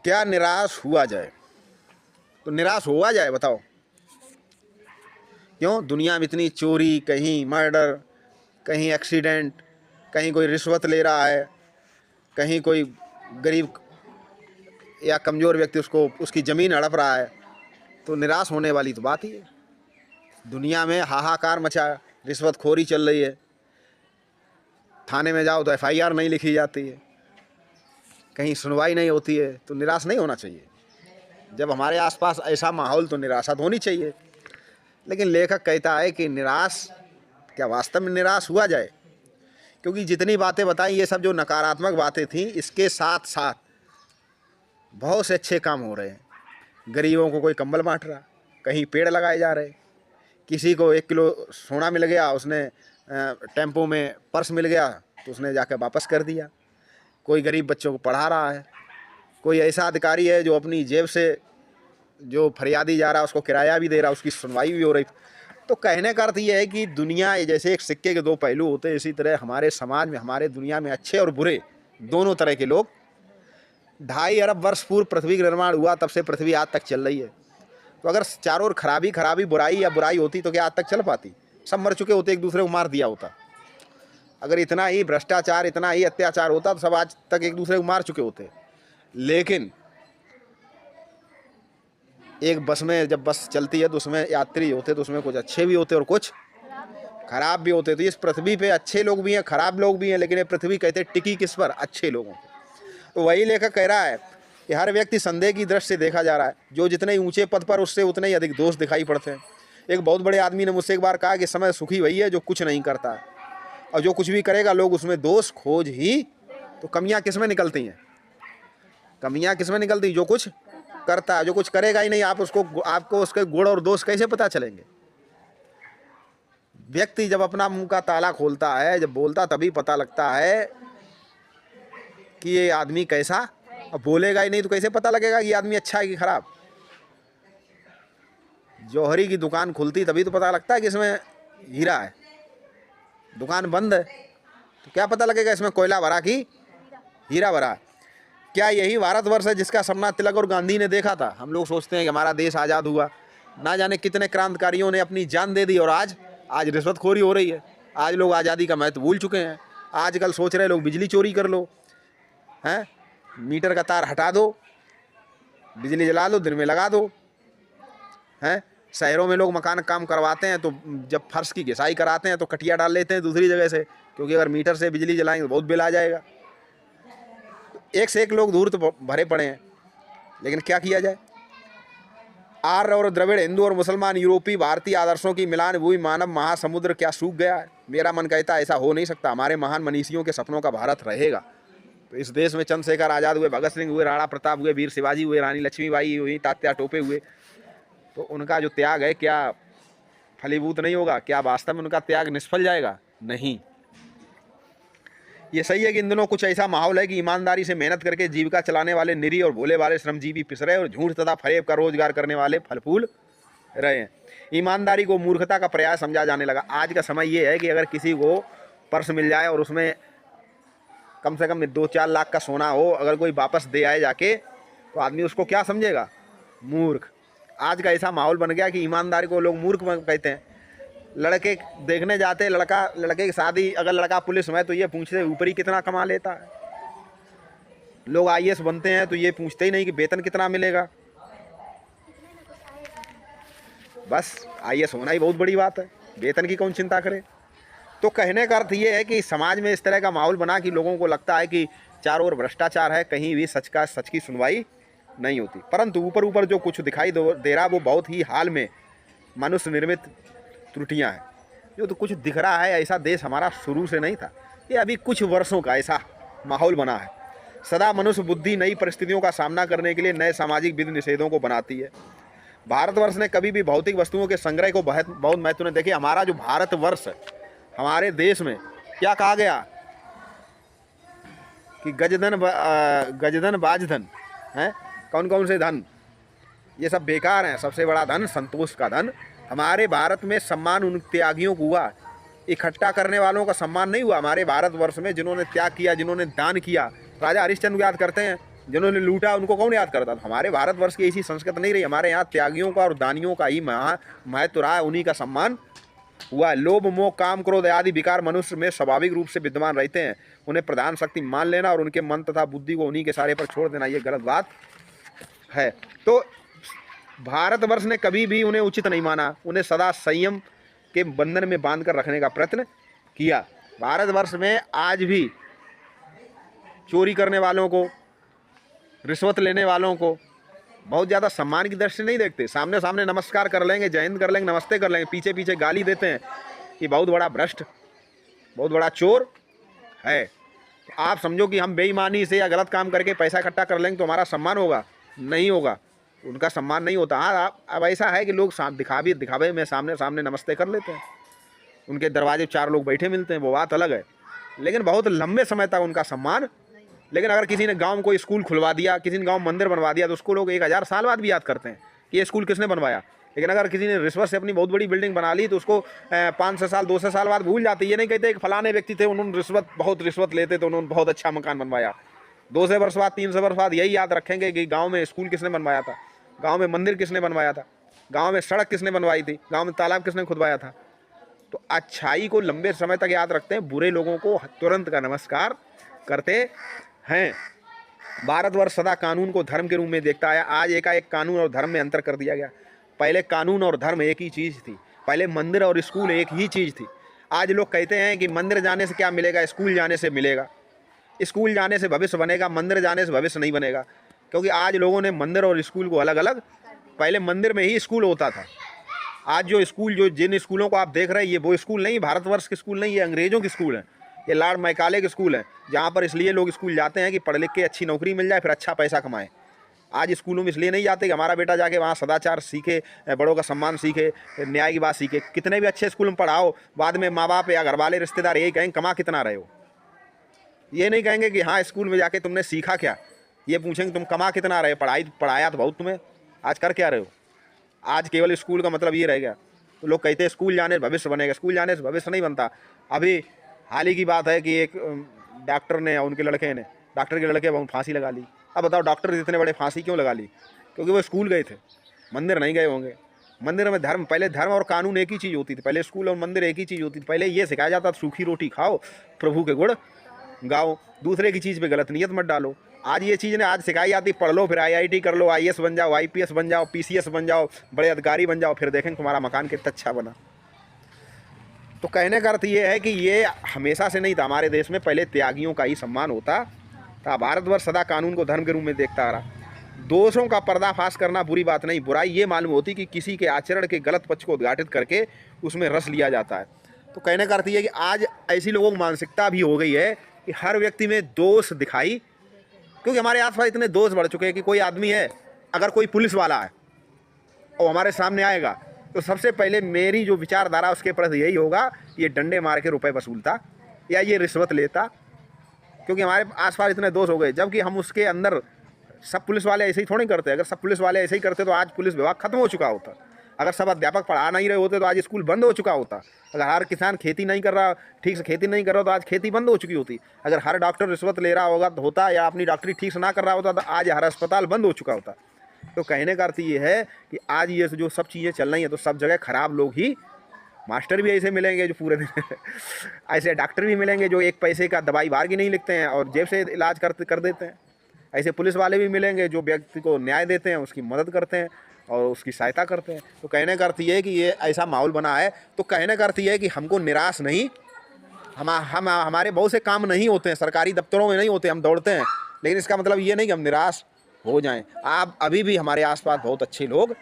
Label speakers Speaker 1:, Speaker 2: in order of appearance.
Speaker 1: क्या निराश हुआ जाए? तो निराश हुआ जाए, बताओ क्यों? दुनिया में इतनी चोरी, कहीं मर्डर, कहीं एक्सीडेंट, कहीं कोई रिश्वत ले रहा है, कहीं कोई गरीब या कमज़ोर व्यक्ति उसको उसकी ज़मीन हड़प रहा है, तो निराश होने वाली तो बात ही है। दुनिया में हाहाकार मचा, रिश्वतखोरी चल रही है, थाने में जाओ तो एफआईआर नहीं लिखी जाती है, कहीं सुनवाई नहीं होती है, तो निराश नहीं होना चाहिए। जब हमारे आसपास ऐसा माहौल, तो निराशा तो होनी चाहिए। लेकिन लेखक कहता है कि निराश, क्या वास्तव में निराश हुआ जाए? क्योंकि जितनी बातें बताई ये सब जो नकारात्मक बातें थीं, इसके साथ साथ बहुत से अच्छे काम हो रहे हैं। गरीबों को कोई कंबल बांट रहा, कहीं पेड़ लगाए जा रहे, किसी को 1 किलो सोना मिल गया, उसने टेम्पो में पर्स मिल गया तो उसने जाकर वापस कर दिया। कोई गरीब बच्चों को पढ़ा रहा है, कोई ऐसा अधिकारी है जो अपनी जेब से जो फरियादी जा रहा है उसको किराया भी दे रहा, उसकी सुनवाई भी हो रही। तो कहने का अर्थ ये है कि दुनिया जैसे एक सिक्के के 2 पहलू होते हैं, इसी तरह हमारे समाज में, हमारे दुनिया में अच्छे और बुरे दोनों तरह के लोग। 2.5 अरब वर्ष पूर्व पृथ्वी का निर्माण हुआ, तब से पृथ्वी आज तक चल रही है। तो अगर चारों ओर खराबी बुराई या बुराई होती तो क्या आज तक चल पाती? सब मर चुके होते, एक दूसरे को मार दिया होता। अगर इतना ही भ्रष्टाचार, इतना ही अत्याचार होता तो सब आज तक एक दूसरे को मार चुके होते। लेकिन एक बस में, जब बस चलती है तो उसमें यात्री होते, तो उसमें कुछ अच्छे भी होते और कुछ खराब भी होते। तो इस पृथ्वी पे अच्छे लोग भी हैं, खराब लोग भी हैं, लेकिन ये पृथ्वी कहते टिकी किस पर? अच्छे लोगों पर। तो वही लेखक कह रहा है कि हर व्यक्ति संदेह की दृष्टि से देखा जा रहा है। जो जितने ऊंचे पद पर, उससे उतने ही अधिक दोष दिखाई पड़ते हैं। एक बहुत बड़े आदमी ने मुझसे एक बार कहा कि समय सुखी वही है जो कुछ नहीं करता, और जो कुछ भी करेगा लोग उसमें दोष खोज ही। तो कमियां किस में निकलती हैं? कमियां किस में निकलती? जो कुछ करता है। जो कुछ करेगा ही नहीं, आपको उसके गुण और दोष कैसे पता चलेंगे? व्यक्ति जब अपना मुंह का ताला खोलता है, जब बोलता, तभी पता लगता है कि ये आदमी कैसा। अब बोलेगा ही नहीं तो कैसे पता लगेगा कि ये आदमी अच्छा है कि खराब? जौहरी की दुकान खुलती तभी तो पता लगता है कि इसमें हीरा है। दुकान बंद है तो क्या पता लगेगा इसमें कोयला भरा कि हीरा भरा? क्या यही भारतवर्ष है जिसका सपना तिलक और गांधी ने देखा था? हम लोग सोचते हैं कि हमारा देश आज़ाद हुआ, ना जाने कितने क्रांतिकारियों ने अपनी जान दे दी, और आज रिश्वतखोरी हो रही है। आज लोग आज़ादी का महत्व भूल चुके हैं। आजकल सोच रहे लोग बिजली चोरी कर लो, हैं, मीटर का तार हटा दो, बिजली जला दो, दिन में लगा दो, हैं। शहरों में लोग मकान काम करवाते हैं तो जब फर्श की घिसाई कराते हैं तो कटिया डाल लेते हैं दूसरी जगह से, क्योंकि अगर मीटर से बिजली जलाएंगे तो बहुत बिल आ जाएगा। एक से एक लोग दूर तो भरे पड़े हैं, लेकिन क्या किया जाए? आर्य और द्रविड़, हिंदू और मुसलमान, यूरोपीय भारतीय आदर्शों की मिलान हुई मानव महासमुद्र क्या सूख गया है? मेरा मन कहता है ऐसा हो नहीं सकता। हमारे महान मनीषियों के सपनों का भारत रहेगा। तो इस देश में चंद्रशेखर आज़ाद हुए, भगत सिंह हुए, राणा प्रताप हुए, वीर शिवाजी हुए, रानी लक्ष्मीबाई हुई, तात्या टोपे हुए, तो उनका जो त्याग है क्या फलीभूत नहीं होगा? क्या वास्तव में उनका त्याग निष्फल जाएगा? नहीं। ये सही है कि इन दिनों कुछ ऐसा माहौल है कि ईमानदारी से मेहनत करके जीविका चलाने वाले निरीह और भोले वाले श्रमजीवी पिस रहे और झूठ तथा फरेब का रोजगार करने वाले फल फूल रहे हैं। ईमानदारी को मूर्खता का प्रयास समझा जाने लगा। आज का समय ये है कि अगर किसी को पर्स मिल जाए और उसमें कम से कम 2-4 लाख का सोना हो, अगर कोई वापस दे आए जाके, तो आदमी उसको क्या समझेगा? मूर्ख। आज का ऐसा माहौल बन गया कि ईमानदारी को लोग मूर्ख कहते हैं। लड़के देखने जाते, लड़के की शादी, अगर लड़का पुलिस में है तो ये पूछते ऊपरी कितना कमा लेता है। लोग आईएएस बनते हैं तो ये पूछते ही नहीं कि वेतन कितना मिलेगा। बस आईएएस होना ही बहुत बड़ी बात है, वेतन की कौन चिंता करे? तो कहने का अर्थ ये है कि समाज में इस तरह का माहौल बना कि लोगों को लगता है कि चारों ओर भ्रष्टाचार है, कहीं भी सच की सुनवाई नहीं होती। परंतु ऊपर ऊपर जो कुछ दिखाई दे रहा वो बहुत ही हाल में मनुष्य निर्मित त्रुटियां हैं। जो तो कुछ दिख रहा है, ऐसा देश हमारा शुरू से नहीं था, ये अभी कुछ वर्षों का ऐसा माहौल बना है। सदा मनुष्य बुद्धि नई परिस्थितियों का सामना करने के लिए नए सामाजिक विधि निषेधों को बनाती है। भारतवर्ष ने कभी भी भौतिक वस्तुओं के संग्रह को बहुत महत्व नहीं। देखिए हमारा जो भारतवर्ष है, हमारे देश में क्या कहा गया कि गजधन बाजधन है, कौन कौन से धन ये सब बेकार हैं, सबसे बड़ा धन संतोष का धन। हमारे भारत में सम्मान उन त्यागियों को हुआ, इकट्ठा करने वालों का सम्मान नहीं हुआ। हमारे भारतवर्ष में जिन्होंने त्याग किया, जिन्होंने दान किया, राजा हरिश्चंद्र याद करते हैं, जिन्होंने लूटा उनको कौन याद करता? तो हमारे भारतवर्ष की ऐसी संस्कृति नहीं रही। हमारे यहाँ त्यागियों का और दानियों का ही महत्व रहा है, उन्हीं का सम्मान हुआ। लोभ मोह काम क्रोध आदि विकार मनुष्य में स्वाभाविक रूप से विद्यमान रहते हैं। उन्हें प्रधान शक्ति मान लेना और उनके मन तथा बुद्धि को उन्हीं के सारे पर छोड़ देना, ये गलत बात है। तो भारतवर्ष ने कभी भी उन्हें उचित नहीं माना, उन्हें सदा संयम के बंधन में बांध कर रखने का प्रयत्न किया। भारतवर्ष में आज भी चोरी करने वालों को, रिश्वत लेने वालों को बहुत ज़्यादा सम्मान की दृष्टि नहीं देखते। सामने सामने नमस्कार कर लेंगे, जय हिंद कर लेंगे, नमस्ते कर लेंगे, पीछे पीछे गाली देते हैं कि बहुत बड़ा भ्रष्ट, बहुत बड़ा चोर है। तो आप समझो कि हम बेईमानी से या गलत काम करके पैसा इकट्ठा कर लेंगे तो हमारा सम्मान होगा? नहीं होगा, उनका सम्मान नहीं होता। हाँ, अब ऐसा है कि लोग दिखावे में सामने सामने नमस्ते कर लेते हैं, उनके दरवाजे 4 लोग बैठे मिलते हैं, वो बात अलग है, लेकिन बहुत लंबे समय तक उनका सम्मान। लेकिन अगर किसी ने गांव में कोई स्कूल खुलवा दिया, किसी ने गांव में मंदिर बनवा दिया, तो उसको लोग 1000 साल बाद भी याद करते हैं कि ये स्कूल किसने बनवाया। लेकिन अगर किसी ने रिश्वत से अपनी बहुत बड़ी बिल्डिंग बना ली तो उसको 500 साल 200 साल बाद भूल जाते। ये नहीं कहते कि फलाने व्यक्ति थे, उन्होंने बहुत रिश्वत लेते तो उन्होंने बहुत अच्छा मकान बनवाया। 200 वर्ष बाद 300 वर्ष बाद यही याद रखेंगे कि गाँव में स्कूल किसने बनवाया था, गाँव में मंदिर किसने बनवाया था, गाँव में सड़क किसने बनवाई थी, गाँव में तालाब किसने खुदवाया था। तो अच्छाई को लंबे समय तक याद रखते हैं, बुरे लोगों को तुरंत का नमस्कार करते हैं। भारतवर्ष सदा कानून को धर्म के रूप में देखता है। आज एकाएक कानून और धर्म में अंतर कर दिया गया। पहले कानून और धर्म एक ही चीज़ थी, पहले मंदिर और स्कूल एक ही चीज़ थी। आज लोग कहते हैं कि मंदिर जाने से क्या मिलेगा, स्कूल जाने से मिलेगा, स्कूल जाने से भविष्य बनेगा, मंदिर जाने से भविष्य नहीं बनेगा। क्योंकि आज लोगों ने मंदिर और स्कूल को अलग अलग, पहले मंदिर में ही स्कूल होता था। आज जो स्कूल, जो जिन स्कूलों को आप देख रहे हैं, ये वो स्कूल नहीं, भारतवर्ष के स्कूल नहीं, ये अंग्रेज़ों के स्कूल हैं, ये लॉर्ड मैकाले के स्कूल हैं, जहाँ पर इसलिए लोग स्कूल जाते हैं कि पढ़ लिख के अच्छी नौकरी मिल जाए, फिर अच्छा पैसा कमाएं। आज स्कूलों में इसलिए नहीं जाते कि हमारा बेटा जाके वहाँ सदाचार सीखे, बड़ों का सम्मान सीखे, न्याय की बात सीखे। कितने भी अच्छे स्कूल में पढ़ाओ, बाद में माँ बाप या घर वाले रिश्तेदार यही कहेंगे कमा कितना रहे हो। ये नहीं कहेंगे कि हाँ स्कूल में जाके तुमने सीखा क्या, ये पूछेंगे तुम कमा कितना रहे, पढ़ाया तो बहुत तुम्हें, आज कर क्या रहे हो। आज केवल स्कूल का मतलब ये रह गया। तो लोग कहते हैं स्कूल जाने से भविष्य बनेगा, स्कूल जाने से भविष्य नहीं बनता। अभी हाल ही की बात है कि एक डॉक्टर ने, उनके लड़के ने, डॉक्टर के लड़के वहाँ फांसी लगा ली। अब बताओ डॉक्टर इतने बड़े फांसी क्यों लगा ली? क्योंकि वो स्कूल गए थे, मंदिर नहीं गए होंगे। मंदिर में धर्म, पहले धर्म और कानून एक ही चीज़ होती थी, पहले स्कूल और मंदिर एक ही चीज़ होती थी। पहले ये सिखाया जाता था सूखी रोटी खाओ, प्रभु के गुण गाओ, दूसरे की चीज़ पे गलत नियत मत डालो। आज ये चीज़ ने आज सिखाई जाती, पढ़ लो फिर IIT कर लो, IAS बन जाओ, IPS बन जाओ, PCS बन जाओ, बड़े अधिकारी बन जाओ, फिर देखेंगे तुम्हारा मकान कितना अच्छा बना। तो कहने का अर्थ ये है कि ये हमेशा से नहीं था, हमारे देश में पहले त्यागियों का ही सम्मान होता था। भारतवर्ष सदा कानून को धर्म के रूप में देखता आ रहा। दोषों का पर्दाफाश करना बुरी बात नहीं, बुराई ये मालूम होती कि किसी के आचरण के गलत पक्ष को उद्घाटित करके उसमें रस लिया जाता है। तो कहने का अर्थ ये है कि आज ऐसी लोगों की मानसिकता भी हो गई है कि हर व्यक्ति में दोष दिखाई, क्योंकि हमारे आसपास इतने दोष बढ़ चुके हैं कि कोई आदमी है, अगर कोई पुलिस वाला है और हमारे सामने आएगा तो सबसे पहले मेरी जो विचारधारा उसके प्रति यही होगा, ये डंडे मार के रुपए वसूलता या ये रिश्वत लेता, क्योंकि हमारे आसपास इतने दोष हो गए। जबकि हम उसके अंदर, सब पुलिस वाले ऐसे ही थोड़ी करते। अगर सब पुलिस वाले ऐसे ही करते तो आज पुलिस विभाग खत्म हो चुका होता। अगर सब अध्यापक पढ़ा नहीं रहे होते तो आज स्कूल बंद हो चुका होता। अगर हर किसान खेती नहीं कर रहा, ठीक से खेती नहीं कर रहा तो आज खेती बंद हो चुकी होती। अगर हर डॉक्टर रिश्वत ले रहा होता या अपनी डॉक्टरी ठीक से ना कर रहा होता तो आज हर अस्पताल बंद हो चुका होता। तो कहने का अर्थ ये है कि आज ये जो सब चीज़ें चल रही हैं तो सब जगह खराब लोग ही, मास्टर भी ऐसे मिलेंगे जो पूरे दिन ऐसे डॉक्टर भी मिलेंगे जो एक पैसे का दवाई बाहर की नहीं लिखते हैं और जेब से इलाज कर देते हैं। ऐसे पुलिस वाले भी मिलेंगे जो व्यक्ति को न्याय देते हैं, उसकी मदद करते हैं और उसकी सहायता करते हैं। तो कहने का अर्थ ये है कि ये ऐसा माहौल बना है। तो कहने का अर्थ ये है कि हमको निराश नहीं, हमारे बहुत से काम नहीं होते हैं, सरकारी दफ्तरों में नहीं होते, हम दौड़ते हैं, लेकिन इसका मतलब ये नहीं कि हम निराश हो जाएं। आप अभी भी हमारे आसपास बहुत अच्छे लोग